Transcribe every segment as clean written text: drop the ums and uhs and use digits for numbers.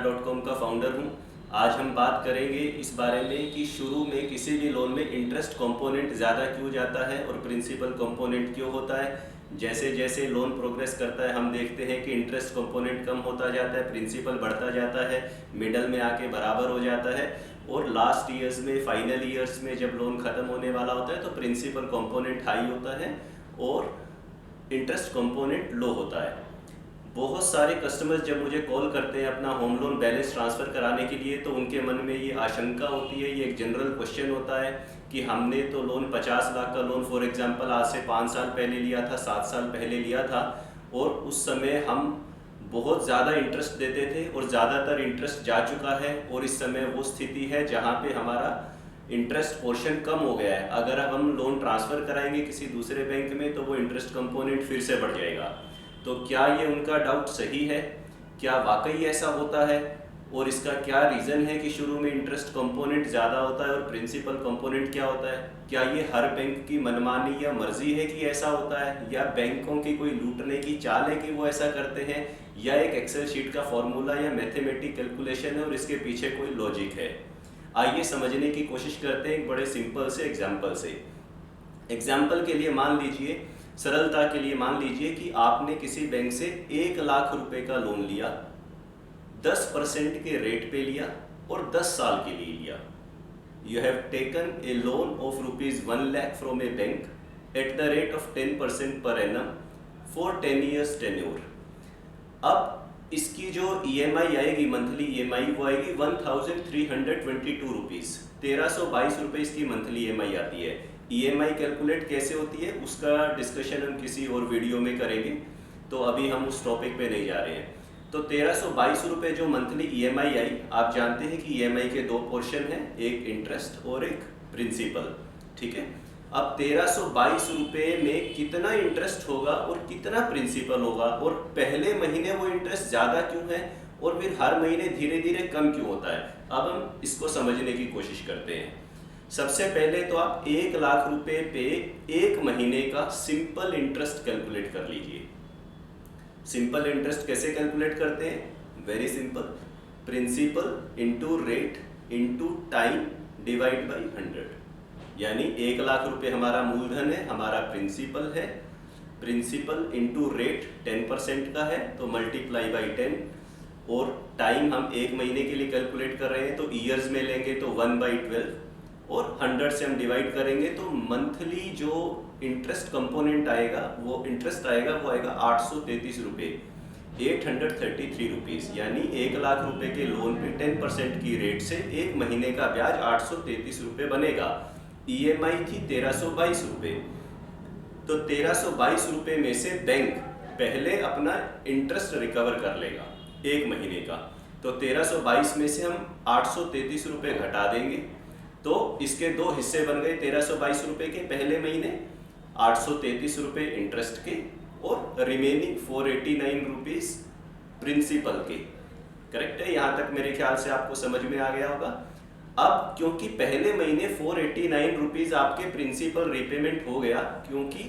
Star.com का founder हूँ। आज हम बात करेंगे इस बारे में कि शुरू में किसी भी लोन में इंटरेस्ट कंपोनेंट ज़्यादा क्यों जाता है और प्रिंसिपल कंपोनेंट क्यों होता है। जैसे जैसे लोन प्रोग्रेस करता है हम देखते हैं कि इंटरेस्ट कंपोनेंट कम होता जाता है, प्रिंसिपल बढ़ता जाता है, मिडल में आके बराबर हो जाता है और लास्ट ईयर्स में, फाइनल ईयर्स में जब लोन ख़त्म होने वाला होता है तो प्रिंसिपल कंपोनेंट हाई होता है और इंटरेस्ट कंपोनेंट लो होता है। बहुत सारे कस्टमर्स जब मुझे कॉल करते हैं अपना होम लोन बैलेंस ट्रांसफ़र कराने के लिए तो उनके मन में ये आशंका होती है, ये एक जनरल क्वेश्चन होता है कि हमने तो लोन 50 लाख का लोन फॉर एग्जांपल आज से 5 साल पहले लिया था, 7 साल पहले लिया था और उस समय हम बहुत ज़्यादा इंटरेस्ट देते थे और ज़्यादातर इंटरेस्ट जा चुका है और इस समय वो स्थिति है जहाँ पे हमारा इंटरेस्ट पोर्शन कम हो गया है। अगर हम लोन ट्रांसफ़र कराएंगे किसी दूसरे बैंक में तो वो इंटरेस्ट कंपोनेंट फिर से बढ़ जाएगा। तो क्या ये उनका डाउट सही है? क्या वाकई ऐसा होता है? और इसका क्या रीज़न है कि शुरू में इंटरेस्ट कंपोनेंट ज़्यादा होता है और प्रिंसिपल कंपोनेंट क्या होता है? क्या ये हर बैंक की मनमानी या मर्जी है कि ऐसा होता है, या बैंकों की कोई लूटने की चाल है कि वो ऐसा करते हैं, या एक एक्सेल शीट का फॉर्मूला या मैथमेटिक कैलकुलेशन है और इसके पीछे कोई लॉजिक है? आइए समझने की कोशिश करते हैं एक बड़े सिंपल से एग्जाम्पल से। एग्जाम्पल के लिए मान लीजिए, सरलता के लिए मान लीजिए कि आपने किसी बैंक से 1 लाख रुपए का लोन लिया, 10% के रेट पे लिया और 10 साल के लिए लिया। You have taken a loan of ₹1 lakh from A bank at the rate of 10% per annum for 10 years tenure. अब इसकी जो EMI आएगी, मंथली EMI, वो आएगी 1322 रुपीज़, 1322 रुपये इसकी मंथली EMI आती है। EMI कैलकुलेट कैसे होती है उसका डिस्कशन हम किसी और वीडियो में करेंगे, तो अभी हम उस टॉपिक पे नहीं जा रहे हैं। तो 1322 रुपये जो मंथली EMI आई, आप जानते हैं कि EMI के 2 पोर्शन हैं, एक इंटरेस्ट और एक प्रिंसिपल, ठीक है। अब 1322 रुपये में कितना इंटरेस्ट होगा और कितना प्रिंसिपल होगा और पहले महीने वो इंटरेस्ट ज़्यादा क्यों है और फिर हर महीने धीरे धीरे कम क्यों होता है, अब हम इसको समझने की कोशिश करते हैं। सबसे पहले तो आप 1 लाख रुपए पे 1 महीने का सिंपल इंटरेस्ट कैलकुलेट कर लीजिए। सिंपल इंटरेस्ट कैसे कैलकुलेट करते हैं? Very simple, principal into rate into time divide by 100। यानी 1 लाख रुपए हमारा मूलधन है, हमारा प्रिंसिपल है, प्रिंसिपल इंटू रेट 10% का है तो मल्टीप्लाई बाई 10, और टाइम हम 1 महीने के लिए कैलकुलेट कर रहे हैं तो ईयर्स में लेंगे तो 1/12 और 100 से हम डिवाइड करेंगे तो मंथली जो इंटरेस्ट कंपोनेंट आएगा, वो इंटरेस्ट आएगा, वो आएगा 833 रुपये, 833 रुपीज़। यानी 1 लाख रुपए के लोन पे 10% की रेट से 1 महीने का ब्याज 833 रुपये बनेगा। EMI थी 1322 रुपये, तो 1322 रुपये में से बैंक पहले अपना इंटरेस्ट रिकवर कर लेगा 1 महीने का, तो 1322 में से हम 833 रुपये घटा देंगे तो इसके 2 हिस्से बन गए 1322 रुपये के, पहले महीने 833 रुपये इंटरेस्ट के और रिमेनिंग 489 रुपीज़ प्रिंसिपल के। करेक्ट है? यहाँ तक मेरे ख्याल से आपको समझ में आ गया होगा। अब क्योंकि पहले महीने 489 रुपीज़ आपके प्रिंसिपल रीपेमेंट हो गया, क्योंकि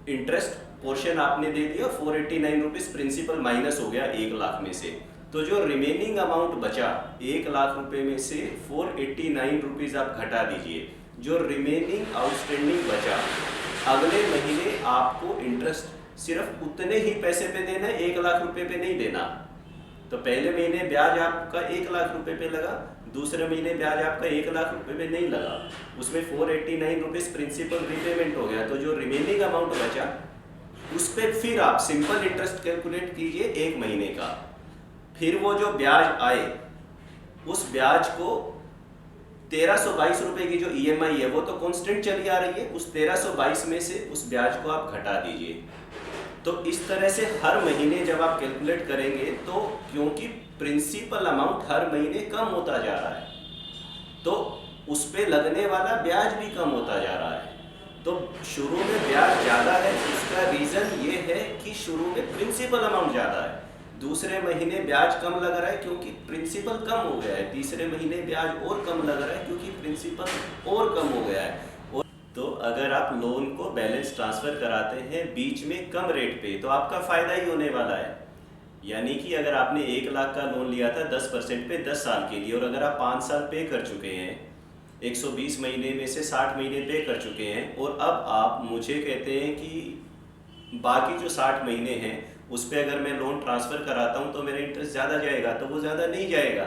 इंटरेस्ट पोर्शन आपने दे दिया, 489 रुपीज़ प्रिंसिपल माइनस हो गया 1 लाख में से, तो जो रिमेनिंग अमाउंट बचा 1 लाख रुपए में से 489 रुपीज़ आप घटा दीजिए, जो रिमेनिंग आउटस्टैंडिंग बचा अगले महीने आपको इंटरेस्ट सिर्फ उतने ही पैसे पे देना है, 1 लाख रुपए पे नहीं देना। तो पहले महीने ब्याज आपका 1 लाख रुपए पे लगा, दूसरे महीने ब्याज आपका 1 लाख रुपए पे नहीं लगा, उसमें 489 रुपीज़ प्रिंसिपल रीपेमेंट हो गया, तो जो रिमेनिंग अमाउंट बचा उस पर फिर आप सिंपल इंटरेस्ट कैलकुलेट कीजिए 1 महीने का। फिर वो जो ब्याज आए उस ब्याज को 1322 रुपये की जो EMI है वो तो कांस्टेंट चली आ रही है, उस 1322 में से उस ब्याज को आप घटा दीजिए। तो इस तरह से हर महीने जब आप कैलकुलेट करेंगे तो क्योंकि प्रिंसिपल अमाउंट हर महीने कम होता जा रहा है तो उस पे लगने वाला ब्याज भी कम होता जा रहा है। तो शुरू में ब्याज ज़्यादा है, उसका रीज़न ये है कि शुरू में प्रिंसिपल अमाउंट ज़्यादा है, दूसरे महीने ब्याज कम लग रहा है क्योंकि प्रिंसिपल कम हो गया है, तीसरे महीने ब्याज और कम लग रहा है क्योंकि प्रिंसिपल और कम हो गया है। और तो अगर आप लोन को बैलेंस ट्रांसफ़र कराते हैं बीच में कम रेट पे तो आपका फ़ायदा ही होने वाला है। यानी कि अगर आपने 1 लाख का लोन लिया था 10% पे 10 साल के लिए, और अगर आप 5 साल पे कर चुके हैं, 120 महीने में से 60 महीने पे कर चुके हैं, और अब आप मुझे कहते हैं कि बाकी जो 60 महीने हैं उस पर अगर मैं लोन ट्रांसफ़र कराता हूँ तो मेरा इंटरेस्ट ज़्यादा जाएगा, तो वो ज़्यादा नहीं जाएगा।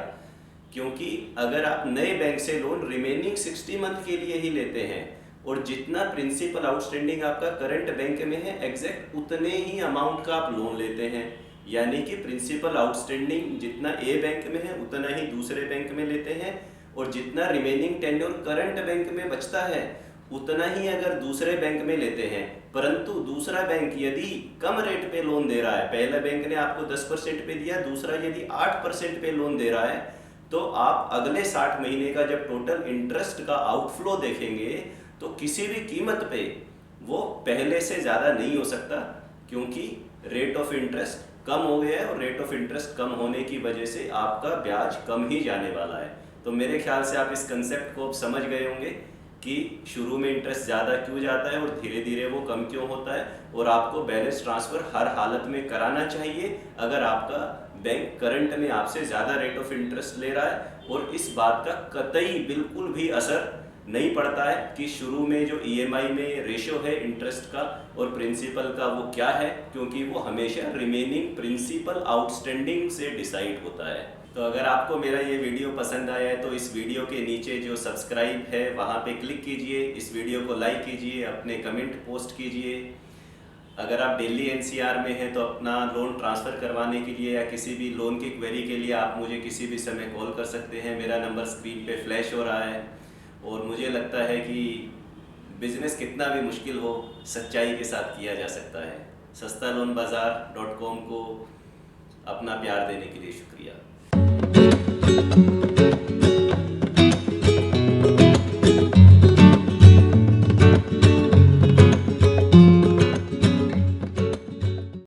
क्योंकि अगर आप नए बैंक से लोन रिमेनिंग 60 मंथ के लिए ही लेते हैं और जितना प्रिंसिपल आउटस्टैंडिंग आपका करंट बैंक में है एग्जैक्ट उतने ही अमाउंट का आप लोन लेते हैं, यानी कि प्रिंसिपल आउटस्टैंडिंग जितना ए बैंक में है उतना ही दूसरे बैंक में लेते हैं, और जितना रिमेनिंग टेन्योर करंट बैंक में बचता है उतना ही अगर दूसरे बैंक में लेते हैं। परंतु दूसरा बैंक यदि कम रेट पे लोन दे रहा है, पहला बैंक ने आपको 10% पे दिया, दूसरा यदि 8% पे लोन दे रहा है, तो आप अगले 60 महीने का जब टोटल इंटरेस्ट का आउटफ्लो देखेंगे तो किसी भी कीमत पे वो पहले से ज़्यादा नहीं हो सकता, क्योंकि रेट ऑफ इंटरेस्ट कम हो गया है और रेट ऑफ इंटरेस्ट कम होने की वजह से आपका ब्याज कम ही जाने वाला है। तो मेरे ख्याल से आप इस कंसेप्ट को अब समझ गए होंगे कि शुरू में इंटरेस्ट ज़्यादा क्यों जाता है और धीरे धीरे वो कम क्यों होता है, और आपको बैलेंस ट्रांसफ़र हर हालत में कराना चाहिए अगर आपका बैंक करंट में आपसे ज़्यादा रेट ऑफ इंटरेस्ट ले रहा है। और इस बात का कतई बिल्कुल भी असर नहीं पड़ता है कि शुरू में जो ईएमआई में रेशियो है इंटरेस्ट का और प्रिंसिपल का वो क्या है, क्योंकि वो हमेशा रिमेनिंग प्रिंसिपल आउटस्टैंडिंग से डिसाइड होता है। तो अगर आपको मेरा ये वीडियो पसंद आया है तो इस वीडियो के नीचे जो सब्सक्राइब है वहाँ पे क्लिक कीजिए, इस वीडियो को लाइक कीजिए, अपने कमेंट पोस्ट कीजिए। अगर आप दिल्ली एनसीआर में हैं तो अपना लोन ट्रांसफ़र करवाने के लिए या किसी भी लोन की क्वेरी के लिए आप मुझे किसी भी समय कॉल कर सकते हैं। मेरा नंबर स्क्रीन पे फ्लैश हो रहा है। और मुझे लगता है कि बिज़नेस कितना भी मुश्किल हो सच्चाई के साथ किया जा सकता है। sastaloanbazaar.com को अपना प्यार देने के लिए शुक्रिया।